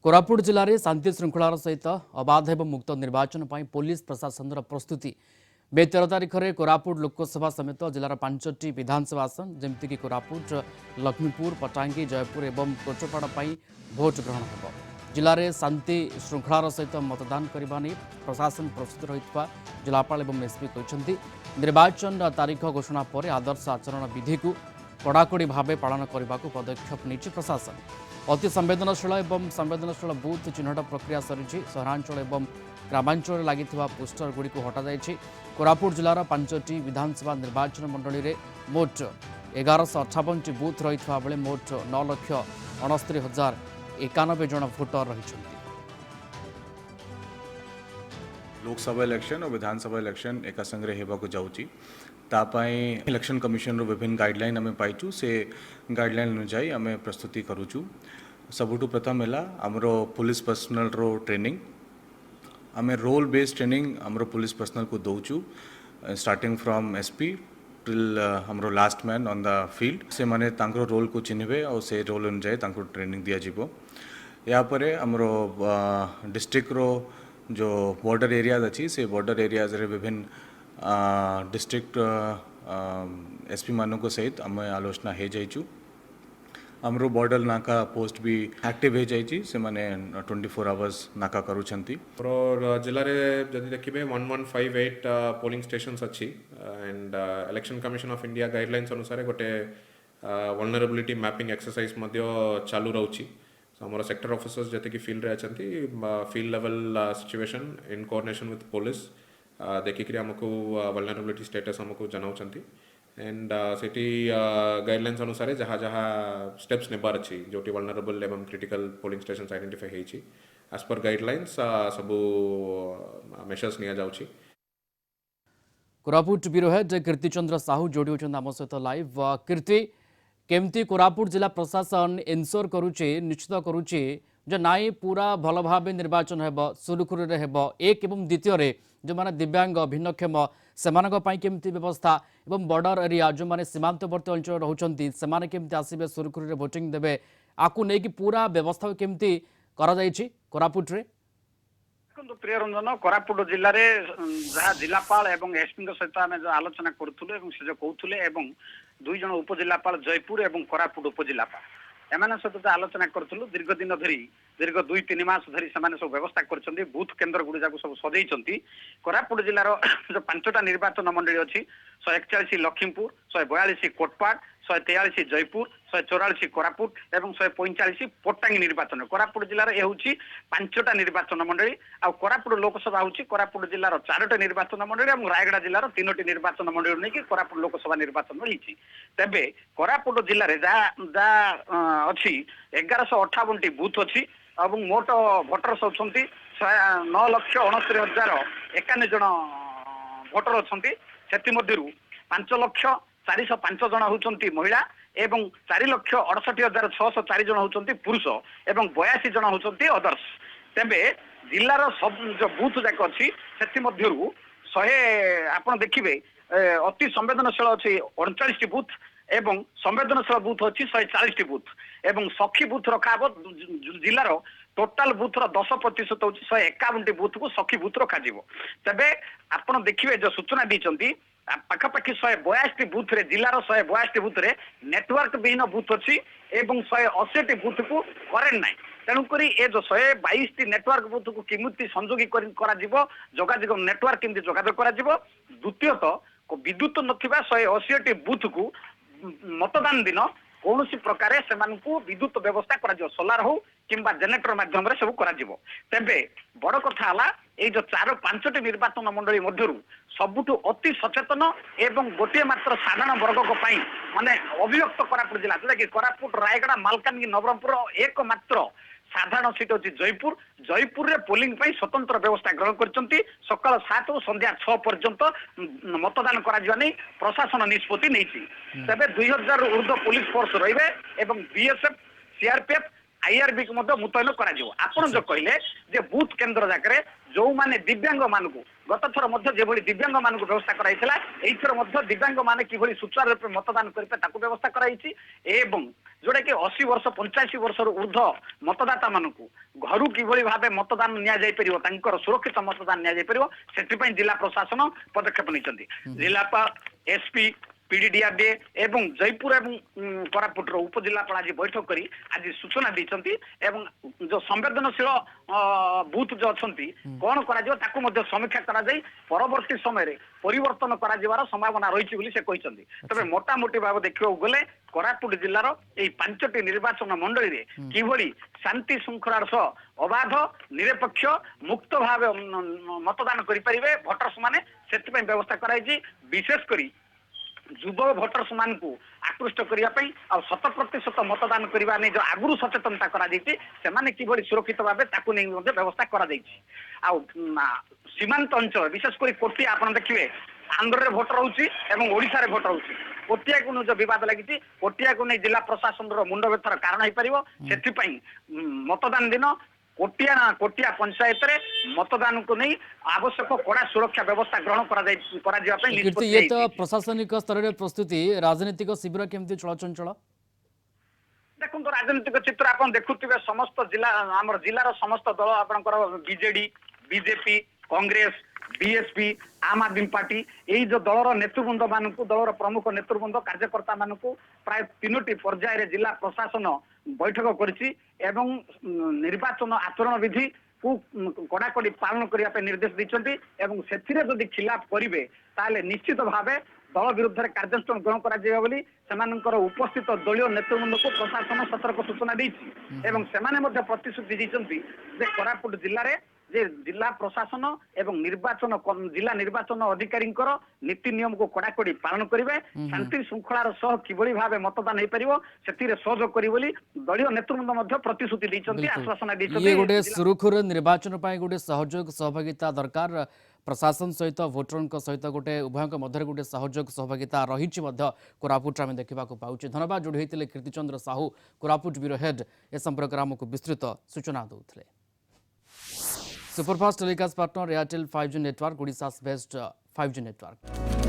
कोरापुट जिले में शांति श्रृंखलार सहित अबाध एवं मुक्त निर्वाचन पर पुलिस प्रशासन प्रस्तुति मे 13 तारिख में कोरापुट लोकसभा समेत जिलार 5टी विधानसभा आसन जमतीक कोरापुट लक्ष्मीपुर पटांगी जयपुर एवं कोचपाड़ भोट ग्रहण हो जिले में शांति श्रृंखलार सहित मतदान करने प्रशासन प्रस्तुत रही जिलापाल एवं एसपी कहते निर्वाचन तारीख घोषणा पर आदर्श आचरण विधि को कड़ाकड़ी भाव पालन करने को पदक्षेप नहीं प्रशासन अति संवेदनशील एवं संवेदनशील बूथ चिन्हट प्रक्रिया सरी सहरांचल एवं ग्रामांचल लगी पोस्टर गुड़ी हटा जाए कोरापुट जिलार 5टी विधानसभा निर्वाचन मंडली में मोट 1158 बूथ रही बेले मोट 9,69,091 जन भोटर रही। लोकसभा इलेक्शन और विधानसभा इलेक्शन एक संगे होगा जाऊँगी तापाई इलेक्शन कमिशन रो विभिन्न गाइडलाइन आम पाइचु से गाइडलाइन अनुजाई आम प्रस्तुति करूचु। सबुठु प्रथम है आमर पुलिस पर्सनल रो ट्रेनिंग आम रोल बेस्ड ट्रेनिंग आमर पुलिस पर्सनल को दौचु स्टार्टिंग फ्रॉम एसपी टिल हमरो last man on the field से माने तांकर रोल को चिन्हबे और से रोल अनुजाई तांको ट्रेनिंग दिया जिवो। या परे हमरो डिस्ट्रिक्ट रो जो बॉर्डर एरियाज अच्छी से बॉर्डर एरियाज रे विभिन्न डिस्ट्रिक्ट एसपी मानों को सहित आम आलोचना हो जाइचु। हमरो बॉर्डर नाका पोस्ट भी एक्टिव हो जाइए से माने 24 आवर्स नाका करूछंती। जिले में जदि देखिए 1158 पोलिंग स्टेशंस अच्छी and election commission of India guidelines अनुसार गोटे वल्नरेबिलिटी मैपिंग एक्सरसाइज चालू रोची। हमारा सेक्टर ऑफिसर्स जैसे कि फील्ड रे अछंती field level situation in coordination with police देखिक आमको वल्नरेबिलिटी स्टेटस आमको जनाऊँच एंड सेठी गाइडलाइंस अनुसार जहाँ जहाँ स्टेप्स नेबार अच्छी जो वल्नरेबल एवं क्रिटिकल पोलिंग स्टेशन आइडेंटिफाई होती एज पर गाइडलाइंस सबू मेजर्स निया जाउछि। कोरापुट ब्यूरो हेड कीर्तिचंद्र साहू जोड़ी होचन आम सहित लाइव। कीर्ति केमती कोरापुट जिला प्रशासन इनश्योर करुचे निश्चित करुचे जो नाई पूरा भल भाव निर्वाचन हेब सुरुखुरु हेब एक एवं द्वितीय जो माने दिव्यांग भिन्नक्षम सेमानक पई केमती व्यवस्था एवं बॉर्डर एरिया जो माने सीमांतवर्ती अंचल रहउचंती सेमाने केमती आसीबे सुरुखुरु वोटिंग देबे आकु नै कि पूरा व्यवस्था केमती करा जायछि कोरापुट रे। प्रिय रंजन कोरापुट जिले में जहाँ जिलापाल एवं एसपी सहित आम जो आलोचना करूँ से जो कहते एवं दुई जन उपजिलापाल जयपुर एवं कोरापुट उपजिलापाल एम सहित आलोचना करूँ दीर्घ दिन धरी दीर्घ 2-3 मास धरी सब व्यवस्था कर बूथ केन्द्र गुड़ी जाक सब सजाई कोरापुट जिलार जो 5टा निर्वाचन मंडली अच्छी 141 लक्ष्मीपुर 142 कोटपाड़ 143 जयपुर 144 कोरापुट एवं 145 पट्टांगी निर्वाचन कोरापुट जिलार ये हूँ 5टा निर्वाचन मंडली आ कोरापुट लोकसभा हूँ कोरापुट जिलार 4टा निर्वाचन मंडली और रायगड़ा जिलार 3टी निर्वाचन मंडली नहीं कोरापुट लोकसभा निर्वाचन होती। तेबे कोरापुट जिले जहाँ अच्छी 1158 बूथ अच्छी और मोट भोटर्स अच्छा 9,69,051 जन भोटर अच्छा से 5,04,05 जन होती महिला एवं 4,68,604 जन होती पुरुष एवं 82 जन होती अदर्स। तेबे जिलार सब जो बूथ जाक अच्छी से आप देखिए अति संवेदनशील अच्छी 39 बूथ एवं संवेदनशील बूथ अच्छी 140 बूथ एवं सखी बूथ रखा जिलार टोटाल बूथ 10% हूँ 151 बूथ को सखी बूथ रखा तेबे आप देखिए जो सूचना दी पाखापाखि 182 बूथ रे जिलार 182 बूथ रे नेटवर्क विहीन बूथ अच्छी एवं 180 बूथ को करेन्ट ना तेणुक ये जो 122 नेटवर्क बूथ को किमिति संयोगी जोगाजोग नेटवर्क केमती जोगाजोग करा द्वितीयतः विद्युत नथिबा 180 बूथ को मतदान दिन कौन प्रकार से विद्युत व्यवस्था करा सोलार हो किंबा जेनेरेटर माध्यम सब करा तेबे बड़ कथा ये जो 4-5टी निर्वाचन मंडली मध्यरु सबुठु अति सचेतन एवं गोटे मात्र साधारण वर्ग को माने अभिव्यक्त कोरापुट जिला जोटा कि कोरापुट रायगड़ा मालकानगिरी नवरंगपुर एकमात्र साधारण सीट अच्छी जयपुर जयपुर रे पोलिंग स्वतंत्र व्यवस्था ग्रहण कर सकाल 7 संध्या 6 पर्यंत मतदान करा प्रशासन निष्पत्ति नहीं। तेबे 2000 ऊर्ध्व पुलिस फोर्स रहिबे एवं बीएसएफ सीआरपीएफ आईआरबी को मुतयन करा जो कहले जे बूथ केन्द्र जाकर जो माने दिव्यांग मानक गत थर दिव्यांग मानक व्यवस्था कराइला एथर दिव्यांग माने किभली सुचारू रूप मतदान करेंगे ताकू व्यवस्था कराई एवं जोटा कि 80 वर्ष 85 वर्ष ऊर्ध्व मतदाता मानक ଘରୁ କିଭଳି ଭାବେ ମତଦାନ ନିଆଯାଇପାରିବ ତାଙ୍କର ସୁରକ୍ଷିତ ମତଦାନ ନିଆଯାଇପାରିବ ସେଥିପାଇଁ ଜିଲ୍ଲା ପ୍ରଶାସନ ପଦକ୍ଷେପ ନେଇଛନ୍ତି। ଜିଲ୍ଲାପାଳ ଏସପି ପିଡିଡିଆରଡି ଏବଂ ଜୟପୁର ଏବଂ କୋରାପୁଟର ଉପଜିଲ୍ଲାପାଳ ଆଜି ବୈଠକ କରି ଆଜି ସୂଚନା ଦେଇଛନ୍ତି ଏବଂ ଯୋଉ ସମ୍ବେଦନଶୀଳ ବୁଥ ଯୋଉ ଅଛନ୍ତି କଣ କରାଯିବ ତାକୁ ମଧ୍ୟ ସମୀକ୍ଷା କରାଯାଇ ପରବର୍ତ୍ତୀ ସମୟରେ ପରିବର୍ତ୍ତନ କରାଯିବାର ସମ୍ଭାବନା ରହିଛି ବୋଲି ସେ କହିଛନ୍ତି। ତେବେ ମୋଟାମୋଟି ଭାବେ ଦେଖିବାକୁ ଗଲେ କୋରାପୁଟ ଜିଲ୍ଲାର ଏଇ 5ଟି ନିର୍ବାଚନ ମଣ୍ଡଳୀରେ କିଭଳି ଶାନ୍ତି ଶୃଙ୍ଖଳାର ସହ ଅବାଧ ନିରପେକ୍ଷ ମୁକ୍ତ ଭାବେ ମତଦାନ କରିପାରିବେ ଭୋଟର୍ସ ମାନେ ସେଥିପାଇଁ ବ୍ୟବସ୍ଥା କରାଯାଇଛି। ବିଶେଷ କରି ଯୁବ ଭୋଟର୍ସ ମାନଙ୍କୁ ଆକୃଷ୍ଟ କରିବା ପାଇଁ ଆଉ 100% ମତଦାନ କରିବା ନେଇ ଯୋଉ ଆଗରୁ ସଚେତନତା କରାଯାଇଛି ସେମାନେ କିଭଳି ସୁରକ୍ଷିତ ଭାବେ ତାକୁ ନେଇ ମଧ୍ୟ ବ୍ୟବସ୍ଥା କରାଯାଇଛି। ଆଉ ସୀମାନ୍ତ ଅଞ୍ଚଳ ବିଶେଷ କରି କୋଟିଆ ଆପଣ ଦେଖିବେ ଆନ୍ଧ୍ରରେ ଭୋଟ ରହୁଛି ଏବଂ ଓଡ଼ିଶାରେ ଭୋଟ ରହୁଛି। କୋଟିଆକୁ ନେଇ ଯୋଉ ବିବାଦ ଲାଗିଛି କୋଟିଆକୁ ନେଇ ଜିଲ୍ଲା ପ୍ରଶାସନର ମୁଣ୍ଡ ବ୍ୟଥାର କାରଣ ହେଇପାରିବ। ସେଥିପାଇଁ ମତଦାନ ଦିନ କୋଟିଆ ପଞ୍ଚାୟତରେ ମତଦାନକୁ ନେଇ ଆବଶ୍ୟକ କଡ଼ା ସୁରକ୍ଷା ବ୍ୟବସ୍ଥା ଗ୍ରହଣ କରାଯିବା ପାଇଁ कीर्ति ନିଷ୍ପତ୍ତି ये तो ହେଇଛି। प्रशासनिक स्तर में प्रस्तुति राजनीतिक शिविर केमती चलचंचल ଦେଖନ୍ତୁ ରାଜନୈତିକ ଚିତ୍ର ଆପଣ ଦେଖୁଥିବେ ସମସ୍ତ ଜିଲ୍ଲା ଆମର ଜିଲ୍ଲାର ସମସ୍ତ ଦଳ ଆପଣଙ୍କର BJD BJP Congress BSP Aam Aadmi party ଏଇ ଯୋଉ ଦଳର ନେତୃବୃନ୍ଦ ମାନଙ୍କୁ ଦଳର ପ୍ରମୁଖ ନେତୃବୃନ୍ଦ କାର୍ଯ୍ୟକର୍ତ୍ତା ମାନଙ୍କୁ ପ୍ରାୟ 3ଟି ପର୍ଯ୍ୟାୟରେ ଜିଲ୍ଲା ପ୍ରଶାସନ ବୈଠକ କରିଛି ଏବଂ ନିର୍ବାଚନ ଆଚରଣ ବିଧି କୁ କଡ଼ାକଡ଼ି ପାଳନ କରିବା ପାଇଁ ନିର୍ଦ୍ଦେଶ ଦେଇଛନ୍ତି ଏବଂ ସେଥିରେ ଯଦି ଖିଲାପ କରିବେ ତାହେଲେ ନିଶ୍ଚିତ ଭାବେ ଦଳ ବିରୁଦ୍ଧରେ କାର୍ଯ୍ୟାନୁଷ୍ଠାନ ଗ୍ରହଣ କରାଯିବ ବୋଲି ସେମାନଙ୍କର ଉପସ୍ଥିତ ଦଳୀୟ ନେତୃବୃନ୍ଦକୁ ପ୍ରଶାସନ ସତର୍କ ସୂଚନା ଦେଇଛି ଏବଂ ସେମାନେ ମଧ୍ୟ ପ୍ରତିଶ୍ରୁତି ଦେଇଛନ୍ତି ଯେ କୋରାପୁଟ ଜିଲ୍ଲାରେ ଯେ ଜିଲ୍ଲା ପ୍ରଶାସନ ଏବଂ ଜିଲ୍ଲା ନିର୍ବାଚନ ଅଧିକାରୀଙ୍କର ନୀତି ନିୟମକୁ କଡ଼ାକଡ଼ି ପାଳନ କରିବେ ଶାନ୍ତି ଶୃଙ୍ଖଳାର ସହ କିଭଳି ଭାବେ ମତଦାନ ହେଇପାରିବ ସେଥିରେ ସହଯୋଗ କରିବେ ବୋଲି ଦଳୀୟ ନେତୃବୃନ୍ଦ ମଧ୍ୟ ପ୍ରତିଶ୍ରୁତି ଦେଇଛନ୍ତି ଆଶ୍ୱାସନା ये ଦେଇଛନ୍ତି। गोटे सुरुखुर निर्वाचन पाई गोटे सहयोग सहभागिता दरकार प्रशासन सहित भोटर सहित गोटे उभय मध्य गोटे सहयोग सहभागिता रही कोरापुट आम देखा पाऊँ। धन्यवाद जोड़ी होते कीर्तिचंद्र साहू कोरापुट ब्यूरो हेड ए संपर्क में आमको विस्तृत सूचना देते। Superfast telecast partner Airtel 5G network Odisha's best 5G network.